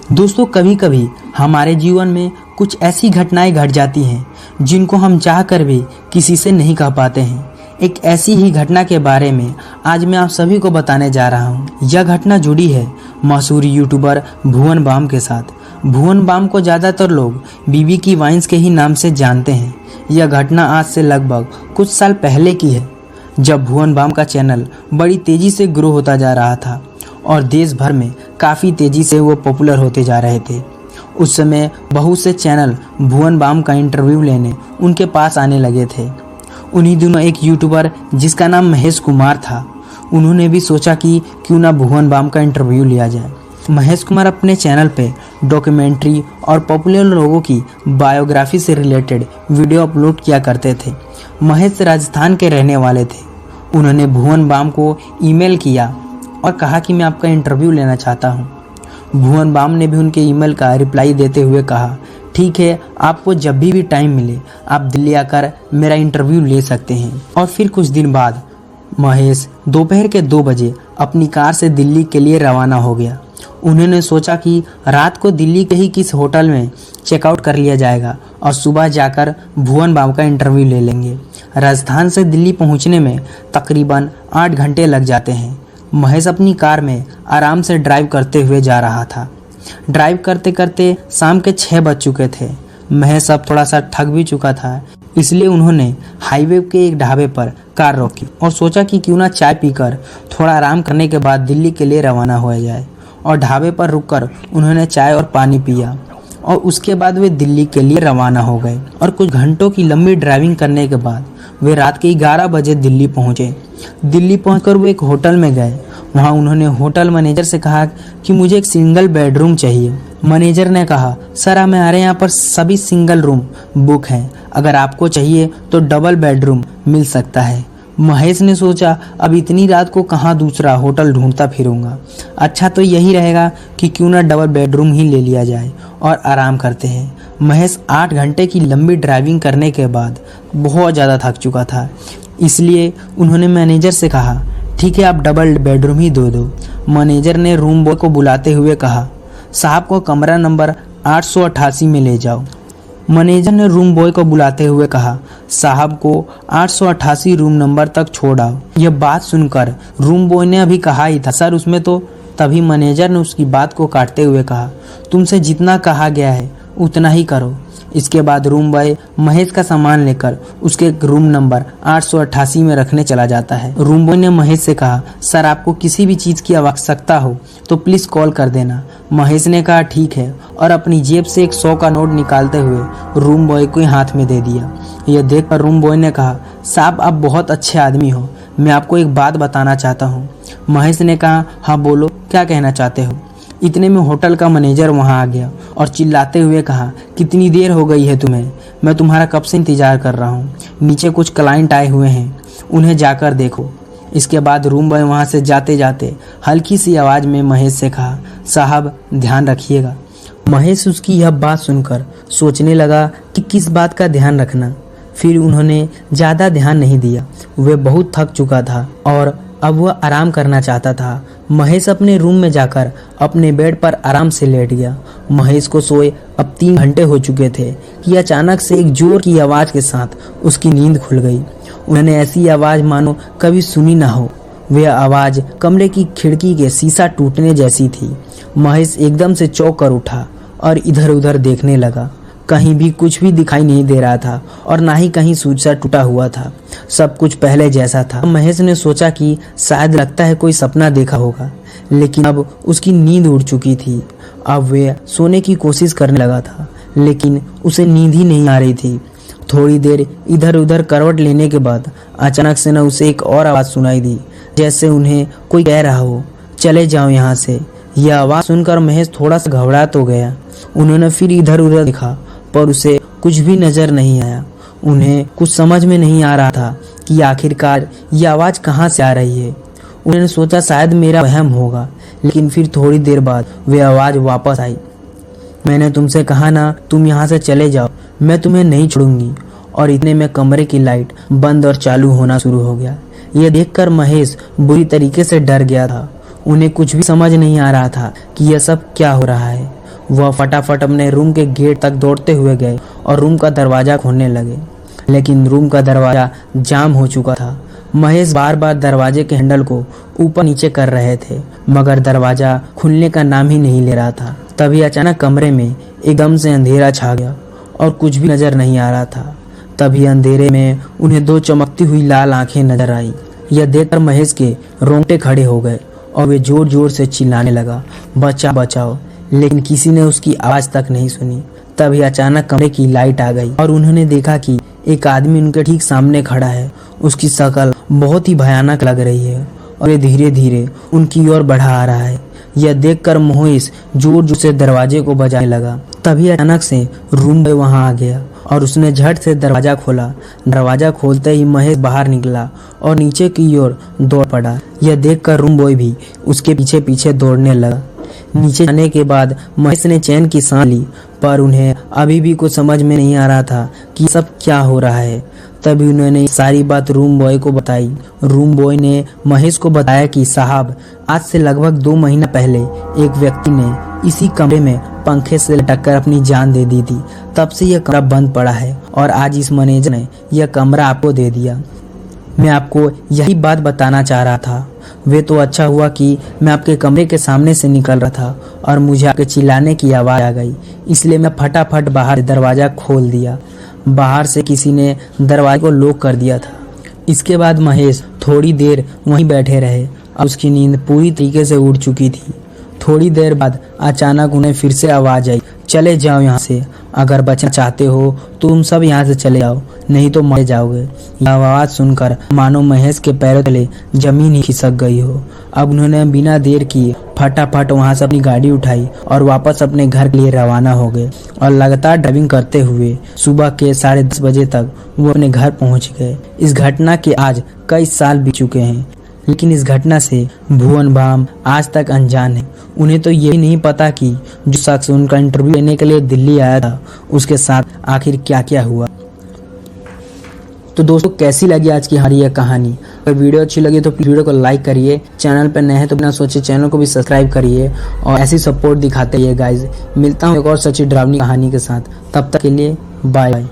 दोस्तों, कभी कभी हमारे जीवन में कुछ ऐसी घटनाएं घट जाती हैं जिनको हम चाह कर भी किसी से नहीं कह पाते हैं। एक ऐसी ही घटना के बारे में आज मैं आप सभी को बताने जा रहा हूं। यह घटना जुड़ी है मशहूर यूट्यूबर भुवन बाम के साथ। भुवन बाम को ज़्यादातर लोग बीबी की वाइन्स के ही नाम से जानते हैं। यह घटना आज से लगभग कुछ साल पहले की है, जब भुवन बाम का चैनल बड़ी तेज़ी से ग्रो होता जा रहा था और देश भर में काफ़ी तेज़ी से वो पॉपुलर होते जा रहे थे। उस समय बहुत से चैनल भुवन बाम का इंटरव्यू लेने उनके पास आने लगे थे। उन्हीं दिनों एक यूट्यूबर जिसका नाम महेश कुमार था, उन्होंने भी सोचा कि क्यों ना भुवन बाम का इंटरव्यू लिया जाए। महेश कुमार अपने चैनल पे डॉक्यूमेंट्री और पॉपुलर लोगों की बायोग्राफी से रिलेटेड वीडियो अपलोड किया करते थे। महेश राजस्थान के रहने वाले थे। उन्होंने भुवन बाम को ईमेल किया और कहा कि मैं आपका इंटरव्यू लेना चाहता हूँ। भुवन बाम ने भी उनके ईमेल का रिप्लाई देते हुए कहा, ठीक है, आपको जब भी टाइम मिले आप दिल्ली आकर मेरा इंटरव्यू ले सकते हैं। और फिर कुछ दिन बाद महेश दोपहर के 2 बजे अपनी कार से दिल्ली के लिए रवाना हो गया। उन्होंने सोचा कि रात को दिल्ली के ही किस होटल में चेकआउट कर लिया जाएगा और सुबह जाकर भुवन बाम का इंटरव्यू ले लेंगे। राजस्थान से दिल्ली पहुंचने में तकरीबन 8 घंटे लग जाते हैं। महेश अपनी कार में आराम से ड्राइव करते हुए जा रहा था। ड्राइव करते करते शाम के 6 बज चुके थे। महेश अब थोड़ा सा थक भी चुका था, इसलिए उन्होंने हाईवे के एक ढाबे पर कार रोकी और सोचा कि क्यों ना चाय पीकर थोड़ा आराम करने के बाद दिल्ली के लिए रवाना हो जाए। और ढाबे पर रुककर उन्होंने चाय और पानी पिया और उसके बाद वे दिल्ली के लिए रवाना हो गए। और कुछ घंटों की लंबी ड्राइविंग करने के बाद वे रात के 11 बजे दिल्ली पहुंचे। दिल्ली पहुंचकर वो एक होटल में गए। वहां उन्होंने होटल मैनेजर से कहा कि मुझे एक सिंगल बेडरूम चाहिए। मैनेजर ने कहा, सर हमारे यहाँ पर सभी सिंगल रूम बुक हैं, अगर आपको चाहिए तो डबल बेडरूम मिल सकता है। महेश ने सोचा, अब इतनी रात को कहाँ दूसरा होटल ढूंढता फिरूंगा, अच्छा तो यही रहेगा कि क्यों ना डबल बेडरूम ही ले लिया जाए और आराम करते हैं। महेश 8 घंटे की लंबी ड्राइविंग करने के बाद बहुत ज़्यादा थक चुका था, इसलिए उन्होंने मैनेजर से कहा, ठीक है आप डबल बेडरूम ही दो। मैनेजर ने रूम बॉय को बुलाते हुए कहा, साहब को कमरा नंबर 888 में ले जाओ। मैनेजर ने रूम बॉय को बुलाते हुए कहा, साहब को 888 रूम नंबर तक छोड़ आओ। यह बात सुनकर रूम बॉय ने अभी कहा ही था, सर उसमें तो। तभी मैनेजर ने उसकी बात को काटते हुए कहा, तुमसे जितना कहा गया है उतना ही करो। इसके बाद रूम बॉय महेश का सामान लेकर उसके रूम नंबर 888 में रखने चला जाता है। रूम बॉय ने महेश से कहा, सर आपको किसी भी चीज़ की आवश्यकता हो तो प्लीज़ कॉल कर देना। महेश ने कहा ठीक है और अपनी जेब से एक 100 का नोट निकालते हुए रूम बॉय को हाथ में दे दिया। यह देखकर रूम बॉय ने कहा, साहब आप बहुत अच्छे आदमी हो, मैं आपको एक बात बताना चाहता हूँ। महेश ने कहा, हाँ बोलो, क्या कहना चाहते हो। इतने में होटल का मैनेजर वहां आ गया और चिल्लाते हुए कहा, कितनी देर हो गई है तुम्हें, मैं तुम्हारा कब से इंतजार कर रहा हूँ। नीचे कुछ क्लाइंट आए हुए हैं, उन्हें जाकर देखो। इसके बाद रूम बॉय वहां से जाते जाते हल्की सी आवाज में महेश से कहा, साहब ध्यान रखिएगा। महेश उसकी यह बात सुनकर सोचने लगा कि किस बात का ध्यान रखना। फिर उन्होंने ज़्यादा ध्यान नहीं दिया, वे बहुत थक चुका था और अब वह आराम करना चाहता था। महेश अपने रूम में जाकर अपने बेड पर आराम से लेट गया। महेश को सोए अब 3 घंटे हो चुके थे कि अचानक से एक जोर की आवाज़ के साथ उसकी नींद खुल गई। उन्होंने ऐसी आवाज़ मानो कभी सुनी ना हो। वह आवाज़ कमरे की खिड़की के शीशा टूटने जैसी थी। महेश एकदम से चौंक कर उठा और इधर उधर देखने लगा। कहीं भी कुछ भी दिखाई नहीं दे रहा था और ना ही कहीं शीशा टूटा हुआ था। सब कुछ पहले जैसा था। महेश ने सोचा कि शायद लगता है कोई सपना देखा होगा, लेकिन अब उसकी नींद उड़ चुकी थी। अब वह सोने की कोशिश करने लगा था, लेकिन उसे नींद ही नहीं आ रही थी। थोड़ी देर इधर उधर करवट लेने के बाद अचानक से न उसे एक और आवाज़ सुनाई दी, जैसे उन्हें कोई कह रहा हो, चले जाओ यहाँ से। यह आवाज़ सुनकर महेश थोड़ा सा घबरा तो गया। उन्होंने फिर इधर उधर देखा पर उसे कुछ भी नजर नहीं आया। उन्हें कुछ समझ में नहीं आ रहा था कि आखिरकार ये आवाज़ कहाँ से आ रही है। उन्होंने सोचा शायद मेरा वहम होगा, लेकिन फिर थोड़ी देर बाद वह आवाज़ वापस आई, मैंने तुमसे कहा ना तुम यहाँ से चले जाओ, मैं तुम्हें नहीं छोड़ूंगी। और इतने में कमरे की लाइट बंद और चालू होना शुरू हो गया। यह देखकर महेश बुरी तरीके से डर गया था। उन्हें कुछ भी समझ नहीं आ रहा था कि यह सब क्या हो रहा है। वह फटाफट अपने रूम के गेट तक दौड़ते हुए गए और रूम का दरवाज़ा खोलने लगे, लेकिन रूम का दरवाज़ा जाम हो चुका था। महेश बार बार दरवाजे के हैंडल को ऊपर नीचे कर रहे थे, मगर दरवाज़ा खुलने का नाम ही नहीं ले रहा था। तभी अचानक कमरे में एकदम से अंधेरा छा गया और कुछ भी नज़र नहीं आ रहा था। तभी अंधेरे में उन्हें दो चमकती हुई लाल आंखें नजर आई। यह देखकर महेश के रोंगटे खड़े हो गए और वे जोर जोर से चिल्लाने लगा, बचाओ बचाओ, लेकिन किसी ने उसकी आवाज़ तक नहीं सुनी। तभी अचानक कमरे की लाइट आ गई और उन्होंने देखा कि एक आदमी उनके ठीक सामने खड़ा है। उसकी शक्ल बहुत ही भयानक लग रही है और ये धीरे धीरे उनकी ओर बढ़ा आ रहा है। यह देखकर महेश जोर जोर से दरवाजे को बजाने लगा। तभी अचानक से रूम बॉय वहां आ गया और उसने झट से दरवाजा खोला। दरवाजा खोलते ही महेश बाहर निकला और नीचे की ओर दौड़ पड़ा। यह देखकर रूम बॉय भी उसके पीछे पीछे दौड़ने लगा। नीचे जाने के बाद महेश ने चैन की सांस ली, पर उन्हें अभी भी कुछ समझ में नहीं आ रहा था कि सब क्या हो रहा है। तभी उन्होंने सारी बात रूम बॉय को बताई। रूम बॉय ने महेश को बताया कि साहब, आज से लगभग 2 महीना पहले एक व्यक्ति ने इसी कमरे में पंखे से लटक कर अपनी जान दे दी थी। तब से यह कमरा बंद पड़ा है और आज इस मैनेजर ने यह कमरा आपको दे दिया। मैं आपको यही बात बताना चाह रहा था। वे तो अच्छा हुआ कि मैं आपके कमरे के सामने से निकल रहा था और मुझे आपके चिल्लाने की आवाज़ आ गई, इसलिए मैं फटाफट बाहर दरवाज़ा खोल दिया। बाहर से किसी ने दरवाजे को लॉक कर दिया था। इसके बाद महेश थोड़ी देर वहीं बैठे रहे और उसकी नींद पूरी तरीके से उड़ चुकी थी। थोड़ी देर बाद अचानक उन्हें फिर से आवाज़ आई, चले जाओ यहाँ से, अगर बचना चाहते हो तो तुम सब यहाँ से चले जाओ, नहीं तो मर जाओगे। यह आवाज़ सुनकर मानो महेश के पैरों तले जमीन ही खिसक गई हो। अब उन्होंने बिना देर किए फटाफट वहाँ से अपनी गाड़ी उठाई और वापस अपने घर के लिए रवाना हो गए और लगातार ड्राइविंग करते हुए सुबह के 10:30 बजे तक वो अपने घर पहुँच गए। इस घटना के आज कई साल बीत चुके हैं, लेकिन इस घटना से भुवन बाम आज तक अनजान है। उन्हें तो यही नहीं पता कि जो शख्स उनका इंटरव्यू लेने के लिए दिल्ली आया था उसके साथ आखिर क्या क्या हुआ। तो दोस्तों, कैसी लगी आज की हमारी यह कहानी? अगर वीडियो अच्छी लगी तो वीडियो को लाइक करिए, चैनल पर नए हैं तो बिना सोचे चैनल को भी सब्सक्राइब करिए और ऐसी सपोर्ट दिखाते रहिए गाइज। मिलता हूँ एक और सच्ची डरावनी कहानी के साथ, तब तक के लिए बाय बाय।